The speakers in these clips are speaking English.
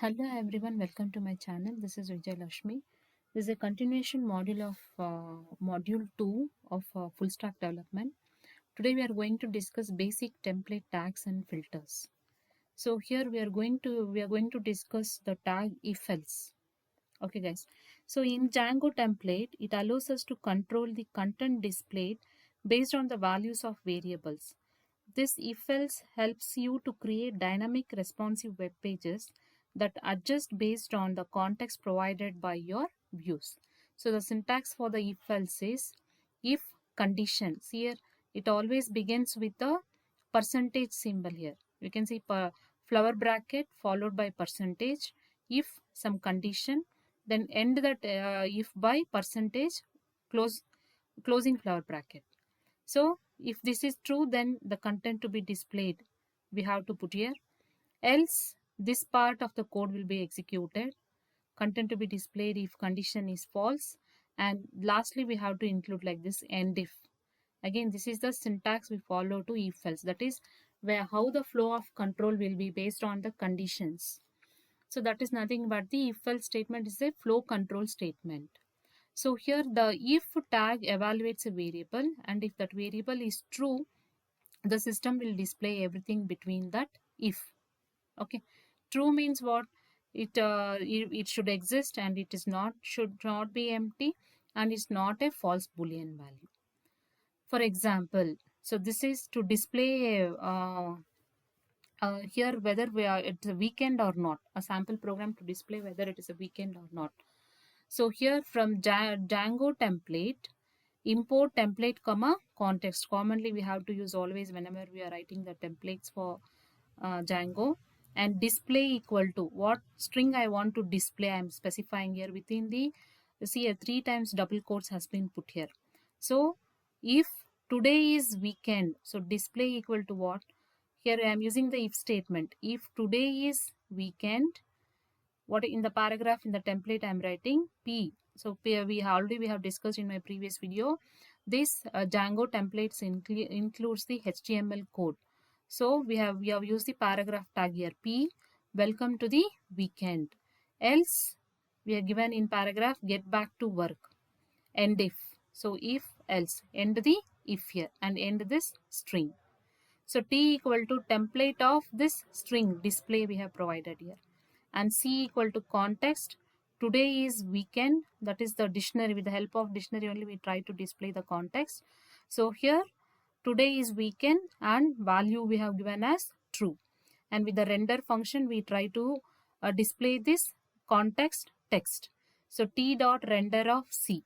Hello everyone, welcome to my channel. This is Vijay Lakshmi. This is a continuation module of module 2 of full stack development. Today we are going to discuss basic template tags and filters. So here we are going to discuss the tag if else. Okay guys. So in Django template, it allows us to control the content displayed based on the values of variables. This if else helps you to create dynamic responsive web pages that adjust based on the context provided by your views. So the syntax for the if else is if conditions. Here it always begins with a percentage symbol here. You can see flower bracket followed by percentage, if some condition, then end that if by percentage, closing flower bracket. So if this is true, then the content to be displayed we have to put here. Else this part of the code will be executed. Content to be displayed if condition is false. And lastly, we have to include like this end if. Again, this is the syntax we follow to if else. That is where how the flow of control will be based on the conditions. So that is nothing but the if else statement is a flow control statement. So here the if tag evaluates a variable, and if that variable is true, the system will display everything between that if. Okay, true means what? It should exist and it is not, should not be empty, and it's not a false boolean value. For example, so this is to display here whether it's a weekend or not, a sample program to display whether it is a weekend or not. So here from Django template, import template comma context. Commonly we have to use always whenever we are writing the templates for Django, and display equal to what string I want to display. I am specifying here within the, see, 3 times double quotes has been put here. So if today is weekend, so display equal to what? Here I am using the if statement. If today is weekend, what in the paragraph in the template I am writing P. So we have discussed in my previous video. This Django templates includes the HTML code. So we have used the paragraph tag here P. Welcome to the weekend. Else we are given in paragraph get back to work. End if. So if else, end the if here and end this string. So T equal to template of this string display we have provided here, and C equal to context. Today is weekend, that is the dictionary. With the help of dictionary only we try to display the context. So here today is weekend and value we have given as true, and with the render function we try to display this context text. So T dot render of C.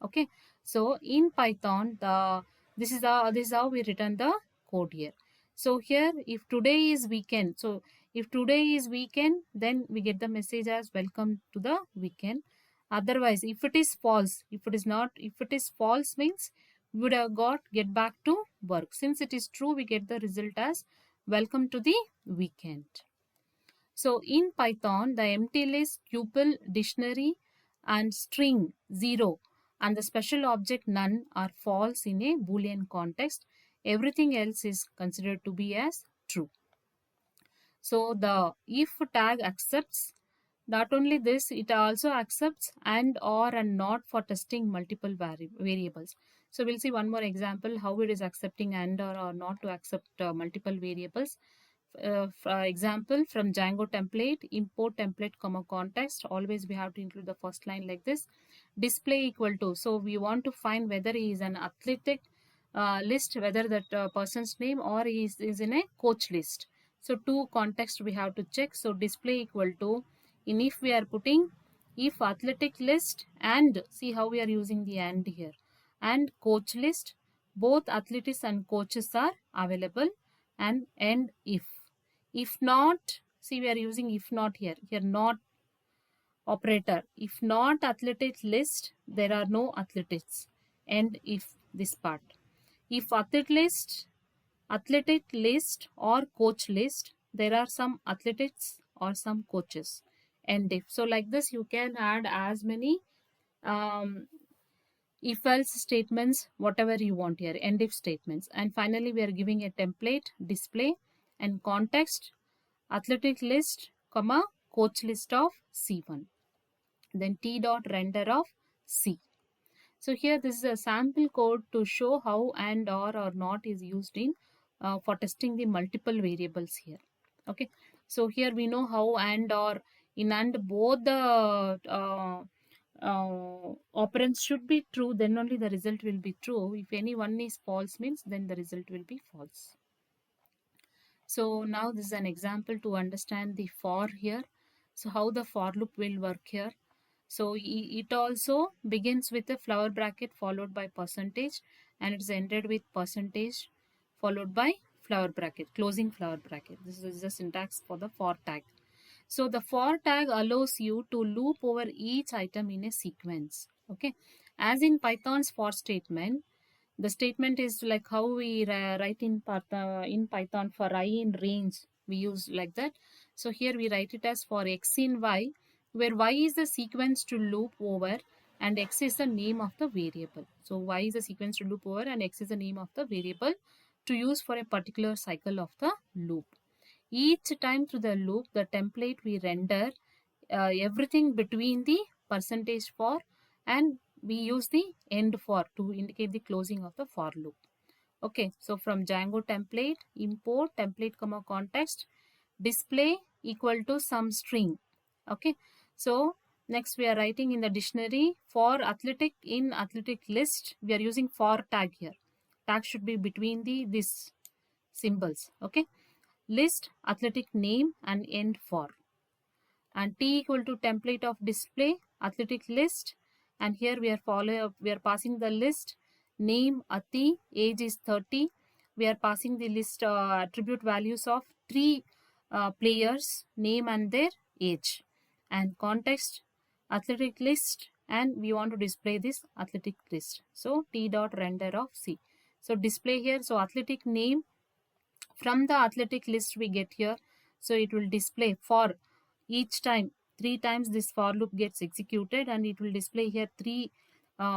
Okay, so in Python this is how we return the code here. So here if today is weekend, so if today is weekend, then we get the message as welcome to the weekend. Otherwise, if it is false, if it is not, if it is false means we would have got get back to work. Since it is true, we get the result as welcome to the weekend. So in Python, the empty list, tuple, dictionary and string 0 and the special object none are false in a boolean context. Everything else is considered to be as true. So the if tag accepts not only this, it also accepts and, or, and not for testing multiple variables. So we'll see one more example how it is accepting and or not to accept multiple variables. For example, from Django template, import template comma context. Always we have to include the first line like this. Display equal to. So we want to find whether he is an athletic list, whether that person's name, or he is in a coach list. So two context we have to check. So display equal to, in if we are putting if athletic list and, see how we are using the and here, and coach list, both athletics and coaches are available, and end if. If not, see we are using if not here not operator. If not athletic list, there are no athletics, and if this part. If athletic list or coach list, there are some athletics or some coaches, and if. So like this you can add as many if else statements whatever you want here, end if statements. And finally we are giving a template display and context athletic list comma coach list of C1, then T dot render of C. So here this is a sample code to show how and or not is used in for testing the multiple variables here. Okay, so here we know how and or in and both the operands should be true, then only the result will be true. If any one is false means then the result will be false. So now this is an example to understand the for here. So how the for loop will work here. So it also begins with a flower bracket followed by percentage, and it's ended with percentage followed by flower bracket, closing flower bracket. This is the syntax for the for tag. So the for tag allows you to loop over each item in a sequence. Okay, as in Python's for statement, the statement is like how we write in Python for I in range. We use like that. So here we write it as for x in y, where y is the sequence to loop over and x is the name of the variable. So y is the sequence to loop over and x is the name of the variable to use for a particular cycle of the loop. Each time through the loop, the template we render everything between the percentage for, and we use the end for to indicate the closing of the for loop. Okay, so from Django template, import template comma context, display equal to some string. Okay, so next we are writing in the dictionary for athletic in athletic list, we are using for tag here. Tag should be between these symbols. Okay, list athletic name and end for, and t equal to template of display athletic list, and here we are passing the list name Ati, age is 30. We are passing the list attribute values of three players, name and their age, and context athletic list, and we want to display this athletic list. So t dot render of C. So display here, so athletic name from the athletic list we get here. So it will display for each time, 3 times this for loop gets executed, and it will display here 3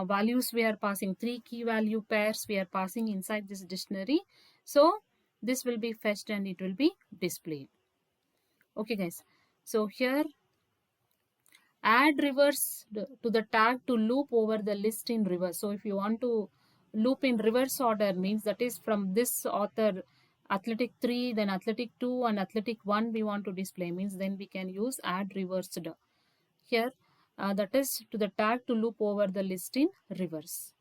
values we are passing, 3 key value pairs we are passing inside this dictionary. So this will be fetched and it will be displayed. Okay guys, so here add reverse to the tag to loop over the list in reverse. So if you want to loop in reverse order, means that is from this author athletic 3, then athletic 2 and athletic 1 we want to display, means then we can use add reversed here. That is to the tag to loop over the list in reverse.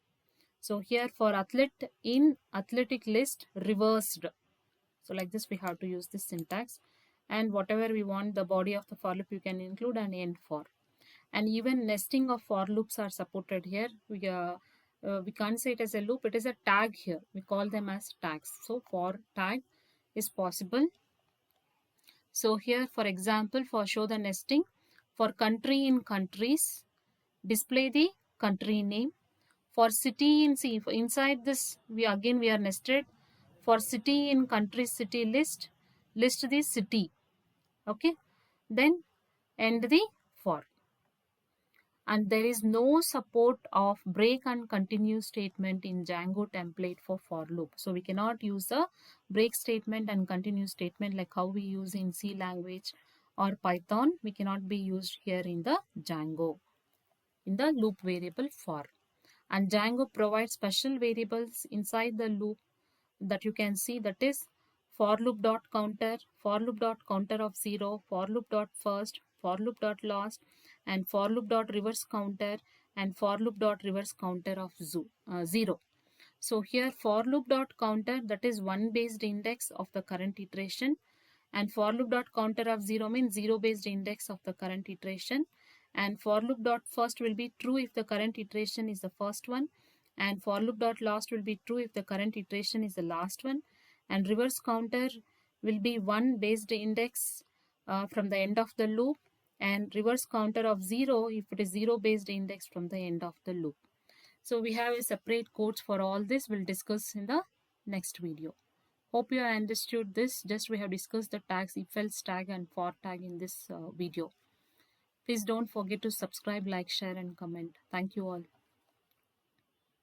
So here for athlete in athletic list reversed. So like this we have to use this syntax, and whatever we want the body of the for loop you can include an end for. And even nesting of for loops are supported here. We can't say it as a loop, it is a tag here. We call them as tags. So for tag is possible. So here for example, for show the nesting, for country in countries, display the country name. For city in C, inside this we are nested. For city in country city list the city. Okay, then end the for. And there is no support of break and continue statement in Django template for loop. So we cannot use the break statement and continue statement like how we use in C language or Python. We cannot be used here in the Django, in the loop variable for. And Django provides special variables inside the loop that you can see, that is for loop dot counter, for loop dot counter of 0, for loop dot first, for loop dot last, and for loop dot reverse counter, and for loop dot reverse counter of 0. So here for loop dot counter, that is 1 based index of the current iteration, and for loop dot counter of 0 means 0 based index of the current iteration, and for loop dot first will be true if the current iteration is the first one, and for loop dot last will be true if the current iteration is the last one, and reverse counter will be 1 based index from the end of the loop, and reverse counter of 0 if it is 0 based index from the end of the loop. So we have a separate codes for all this. We'll discuss in the next video. Hope you have understood this. Just we have discussed the tags if else tag and for tag in this video. Please don't forget to subscribe, like, share and comment. Thank you all.